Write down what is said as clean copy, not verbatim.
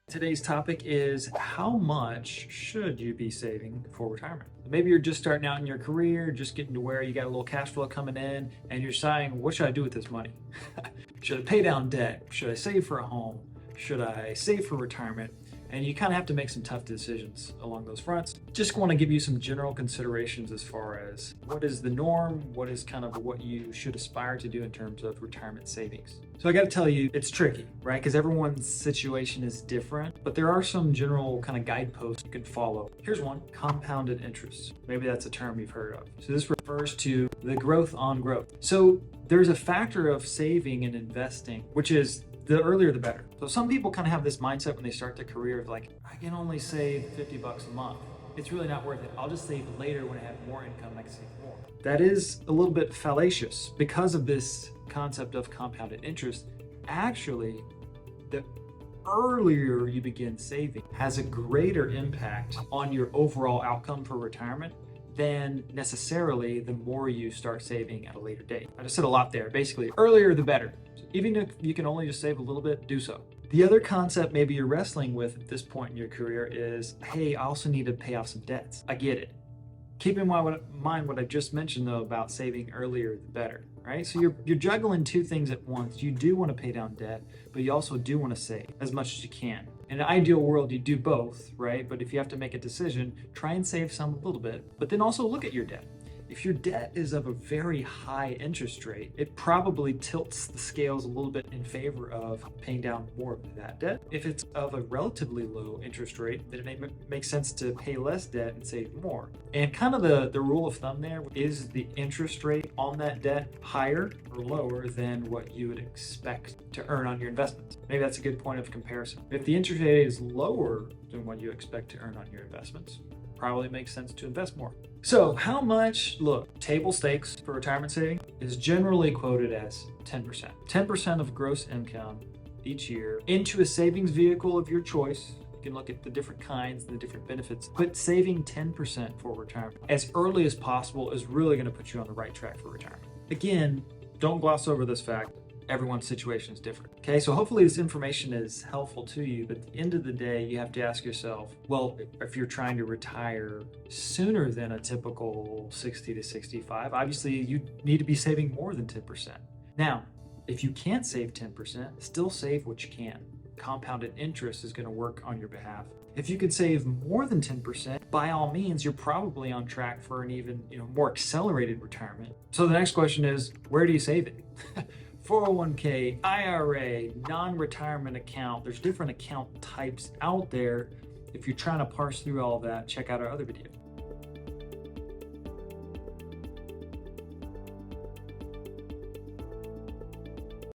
Today's topic is how much should you be saving for retirement? Maybe you're just starting out in your career, just getting to where you got a little cash flow coming in, and you're deciding, what should I do with this money? Should I pay down debt? Should I save for a home? Should I save for retirement? And you kind of have to make some tough decisions along those fronts. Just want to give you some general considerations as far as what is the norm, what is kind of what you should aspire to do in terms of retirement savings. So I got to tell you, it's tricky, right? Because everyone's situation is different, but there are some general kind of guideposts you can follow. Here's one: compounded interest. Maybe that's a term you've heard of. So this refers to the growth on growth. So there's a factor of saving and investing, which is the earlier the better. So some people kind of have this mindset when they start their career of like, I can only save $50 a month. It's really not worth it. I'll just save later when I have more income, I can save more. That is a little bit fallacious because of this concept of compounded interest. Actually, the earlier you begin saving has a greater impact on your overall outcome for retirement than necessarily the more you start saving at a later date. I just said a lot there. Basically, earlier the better. Even if you can only just save a little bit, do so. The other concept maybe you're wrestling with at this point in your career is, hey, I also need to pay off some debts. I get it. Keep in mind what I just mentioned though about saving earlier the better, right? So you're juggling two things at once. You do want to pay down debt, but you also do want to save as much as you can. In an ideal world, you do both, right? But if you have to make a decision, try and save some a little bit, but then also look at your debt. If your debt is of a very high interest rate, it probably tilts the scales a little bit in favor of paying down more of that debt. If it's of a relatively low interest rate, then it may make sense to pay less debt and save more. And kind of the rule of thumb there is the interest rate on that debt higher or lower than what you would expect to earn on your investments. Maybe that's a good point of comparison. If the interest rate is lower than what you expect to earn on your investments, probably makes sense to invest more. So how much? Look, table stakes for retirement saving is generally quoted as 10%. 10% of gross income each year into a savings vehicle of your choice. You can look at the different kinds and the different benefits, but saving 10% for retirement as early as possible is really going to put you on the right track for retirement. Again, don't gloss over this fact. Everyone's situation is different. Okay, so hopefully this information is helpful to you, but at the end of the day, you have to ask yourself, well, if you're trying to retire sooner than a typical 60 to 65, obviously you need to be saving more than 10%. Now, if you can't save 10%, still save what you can. Compounded interest is going to work on your behalf. If you could save more than 10%, by all means, you're probably on track for an even more accelerated retirement. So the next question is, where do you save it? 401k, IRA, non-retirement account. There's different account types out there. If you're trying to parse through all of that, check out our other video.